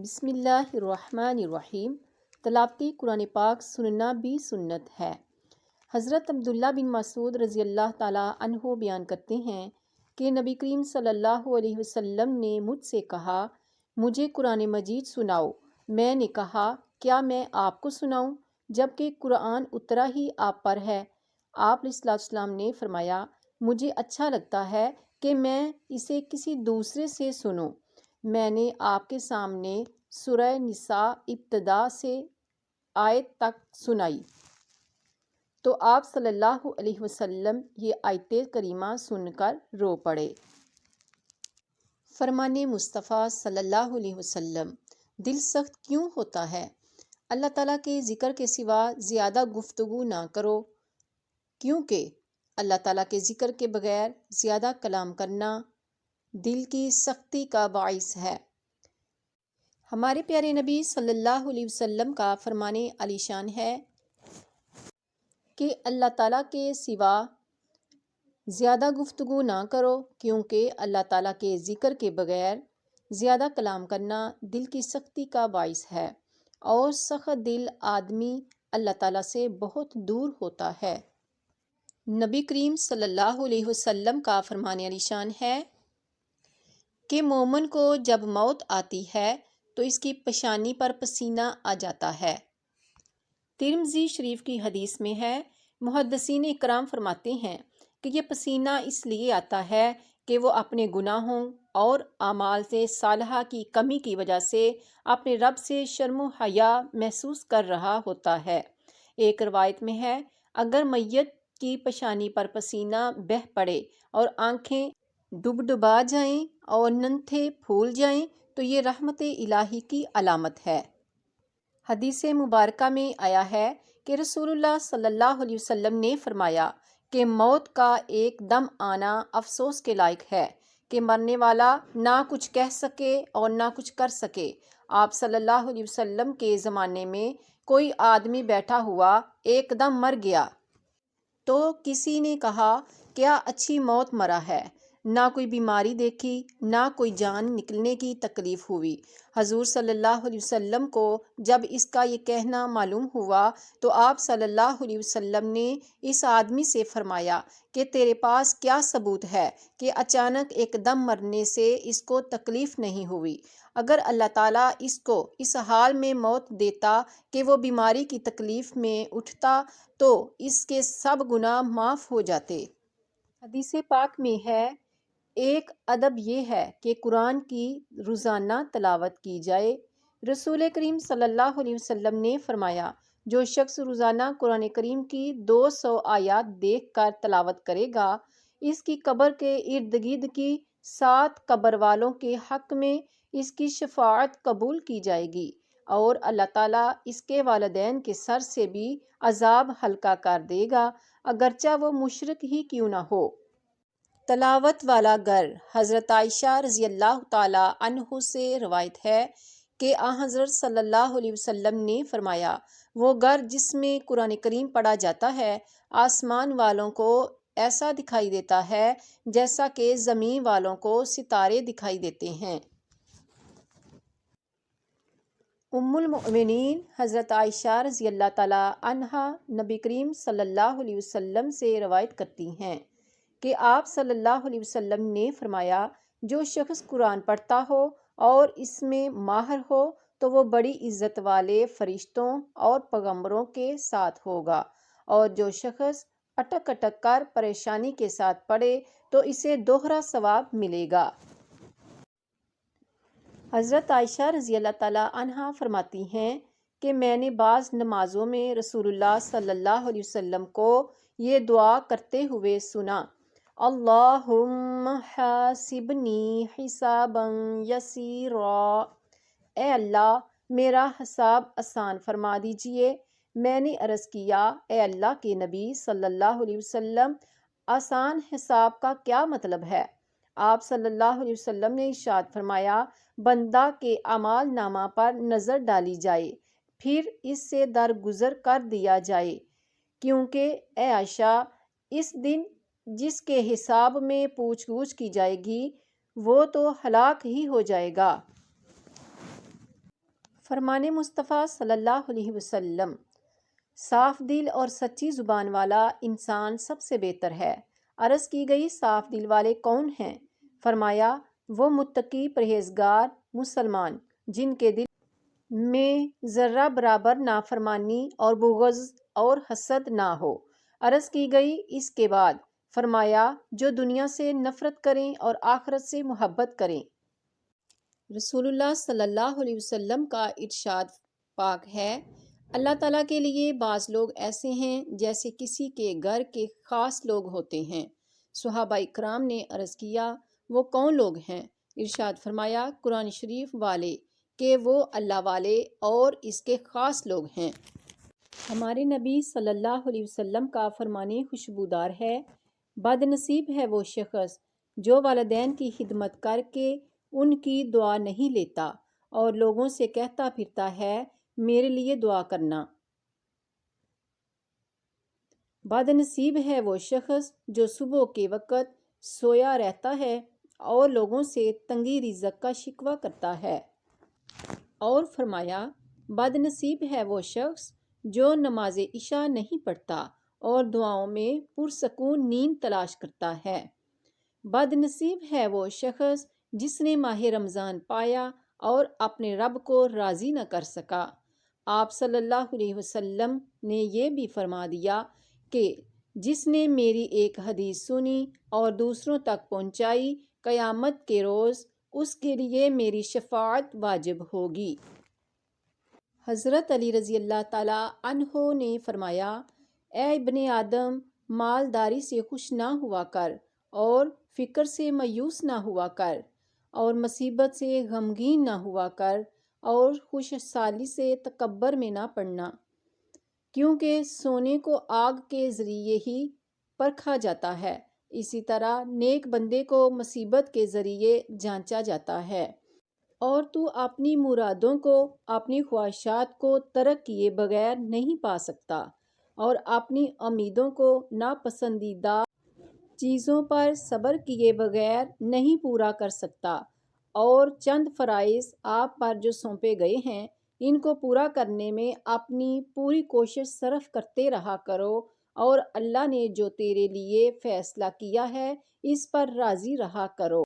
بسم اللہ الرحمن الرحیم۔ تلاوتی قرآن پاک سننا بھی سنت ہے۔ حضرت عبداللہ بن مسعود رضی اللہ تعالیٰ عنہ بیان کرتے ہیں کہ نبی کریم صلی اللہ علیہ وسلم نے مجھ سے کہا، مجھے قرآن مجید سناؤ۔ میں نے کہا، کیا میں آپ کو سناؤں جبکہ قرآن اترا ہی آپ پر ہے؟ آپ علیہ السلام نے فرمایا، مجھے اچھا لگتا ہے کہ میں اسے کسی دوسرے سے سنوں۔ میں نے آپ کے سامنے سورہ نساء ابتدا سے آیت تک سنائی تو آپ صلی اللہ علیہ وسلم یہ آیت کریمہ سن کر رو پڑے۔ فرمان مصطفیٰ صلی اللہ علیہ وسلم، دل سخت کیوں ہوتا ہے؟ اللہ تعالیٰ کے ذکر کے سوا زیادہ گفتگو نہ کرو، کیونکہ اللہ تعالیٰ کے ذکر کے بغیر زیادہ کلام کرنا دل کی سختی کا باعث ہے۔ ہمارے پیارے نبی صلی اللہ علیہ وسلم کا فرمان علی شان ہے کہ اللہ تعالیٰ کے سوا زیادہ گفتگو نہ کرو، کیونکہ اللہ تعالیٰ کے ذکر کے بغیر زیادہ کلام کرنا دل کی سختی کا باعث ہے، اور سخت دل آدمی اللہ تعالیٰ سے بہت دور ہوتا ہے۔ نبی کریم صلی اللہ علیہ وسلم کا فرمان علی شان ہے کہ مومن کو جب موت آتی ہے تو اس کی پیشانی پر پسینہ آ جاتا ہے۔ ترمذی شریف کی حدیث میں ہے، محدثین اکرام فرماتے ہیں کہ یہ پسینہ اس لیے آتا ہے کہ وہ اپنے گناہوں اور اعمال صالحہ کی کمی کی وجہ سے اپنے رب سے شرم و حیا محسوس کر رہا ہوتا ہے۔ ایک روایت میں ہے، اگر میت کی پیشانی پر پسینہ بہہ پڑے اور آنکھیں ڈبا جائیں اور ننھے پھول جائیں تو یہ رحمت الہی کی علامت ہے۔ حدیث مبارکہ میں آیا ہے کہ رسول اللہ صلی اللہ علیہ وسلم نے فرمایا کہ موت کا ایک دم آنا افسوس کے لائق ہے کہ مرنے والا نہ کچھ کہہ سکے اور نہ کچھ کر سکے۔ آپ صلی اللہ علیہ وسلم کے زمانے میں کوئی آدمی بیٹھا ہوا ایک دم مر گیا تو کسی نے کہا، کیا اچھی موت مرا ہے، نہ کوئی بیماری دیکھی نہ کوئی جان نکلنے کی تکلیف ہوئی۔ حضور صلی اللہ علیہ وسلم کو جب اس کا یہ کہنا معلوم ہوا تو آپ صلی اللہ علیہ وسلم نے اس آدمی سے فرمایا کہ تیرے پاس کیا ثبوت ہے کہ اچانک ایک دم مرنے سے اس کو تکلیف نہیں ہوئی؟ اگر اللہ تعالیٰ اس کو اس حال میں موت دیتا کہ وہ بیماری کی تکلیف میں اٹھتا تو اس کے سب گناہ معاف ہو جاتے۔ حدیث پاک میں ہے، ایک ادب یہ ہے کہ قرآن کی روزانہ تلاوت کی جائے۔ رسول کریم صلی اللہ علیہ وسلم نے فرمایا، جو شخص روزانہ قرآن کریم کی 200 آیات دیکھ کر تلاوت کرے گا، اس کی قبر کے ارد گرد کی 7 قبر والوں کے حق میں اس کی شفاعت قبول کی جائے گی، اور اللہ تعالیٰ اس کے والدین کے سر سے بھی عذاب ہلکا کر دے گا، اگرچہ وہ مشرک ہی کیوں نہ ہو۔ تلاوت والا گھر۔ حضرت عائشہ رضی اللہ تعالیٰ عنہ سے روایت ہے کہ حضرت صلی اللہ علیہ وسلم نے فرمایا، وہ گھر جس میں قرآن کریم پڑھا جاتا ہے آسمان والوں کو ایسا دکھائی دیتا ہے جیسا کہ زمین والوں کو ستارے دکھائی دیتے ہیں۔ ام المؤمنین حضرت عائشہ رضی اللہ تعالیٰ عنہا نبی کریم صلی اللہ علیہ وسلم سے روایت کرتی ہیں کہ آپ صلی اللہ علیہ وسلم نے فرمایا، جو شخص قرآن پڑھتا ہو اور اس میں ماہر ہو تو وہ بڑی عزت والے فرشتوں اور پیغمبروں کے ساتھ ہوگا، اور جو شخص اٹک اٹک کر پریشانی کے ساتھ پڑھے تو اسے دوہرا ثواب ملے گا۔ حضرت عائشہ رضی اللہ تعالیٰ عنہا فرماتی ہیں کہ میں نے بعض نمازوں میں رسول اللہ صلی اللہ علیہ وسلم کو یہ دعا کرتے ہوئے سنا، اللہم حاسبنی حسابا یسیرا، اے اللہ میرا حساب آسان فرما دیجئے۔ میں نے عرض کیا، اے اللہ کے نبی صلی اللہ علیہ وسلم، آسان حساب کا کیا مطلب ہے؟ آپ صلی اللہ علیہ وسلم نے ارشاد فرمایا، بندہ کے اعمال نامہ پر نظر ڈالی جائے، پھر اس سے درگزر کر دیا جائے، کیونکہ اے عائشہ، اس دن جس کے حساب میں پوچھ گچھ کی جائے گی وہ تو ہلاک ہی ہو جائے گا۔ فرمان مصطفیٰ صلی اللہ علیہ وسلم: صاف دل اور سچی زبان والا انسان سب سے بہتر ہے۔ عرض کی گئی صاف دل والے کون ہیں؟ فرمایا وہ متقی پرہیزگار مسلمان جن کے دل میں ذرہ برابر نافرمانی اور بغض اور حسد نہ ہو۔ عرض کی گئی اس کے بعد فرمایا جو دنیا سے نفرت کریں اور آخرت سے محبت کریں۔ رسول اللہ صلی اللہ علیہ وسلم کا ارشاد پاک ہے: اللہ تعالیٰ کے لیے بعض لوگ ایسے ہیں جیسے کسی کے گھر کے خاص لوگ ہوتے ہیں۔ صحابہ اکرام نے عرض کیا وہ کون لوگ ہیں؟ ارشاد فرمایا قرآن شریف والے کہ وہ اللہ والے اور اس کے خاص لوگ ہیں۔ ہمارے نبی صلی اللہ علیہ وسلم کا فرمان خوشبودار ہے: بد نصیب ہے وہ شخص جو والدین کی خدمت کر کے ان کی دعا نہیں لیتا اور لوگوں سے کہتا پھرتا ہے میرے لیے دعا کرنا۔ بد نصیب ہے وہ شخص جو صبح کے وقت سویا رہتا ہے اور لوگوں سے تنگی رزق کا شکوہ کرتا ہے۔ اور فرمایا بد نصیب ہے وہ شخص جو نماز عشاء نہیں پڑھتا اور دعاؤں میں پرسکون نیند تلاش کرتا ہے۔ بد نصیب ہے وہ شخص جس نے ماہ رمضان پایا اور اپنے رب کو راضی نہ کر سکا۔ آپ صلی اللہ علیہ وسلم نے یہ بھی فرما دیا کہ جس نے میری ایک حدیث سنی اور دوسروں تک پہنچائی قیامت کے روز اس کے لیے میری شفاعت واجب ہوگی۔ حضرت علی رضی اللہ تعالیٰ عنہ نے فرمایا اے ابن آدم مالداری سے خوش نہ ہوا کر اور فقر سے مایوس نہ ہوا کر اور مصیبت سے غمگین نہ ہوا کر اور خوش حالی سے تکبر میں نہ پڑنا، کیونکہ سونے کو آگ کے ذریعے ہی پرکھا جاتا ہے، اسی طرح نیک بندے کو مصیبت کے ذریعے جانچا جاتا ہے، اور تو اپنی مرادوں کو اپنی خواہشات کو ترک کیے بغیر نہیں پا سکتا اور اپنی امیدوں کو ناپسندیدہ چیزوں پر صبر کیے بغیر نہیں پورا کر سکتا، اور چند فرائض آپ پر جو سونپے گئے ہیں ان کو پورا کرنے میں اپنی پوری کوشش صرف کرتے رہا کرو، اور اللہ نے جو تیرے لیے فیصلہ کیا ہے اس پر راضی رہا کرو۔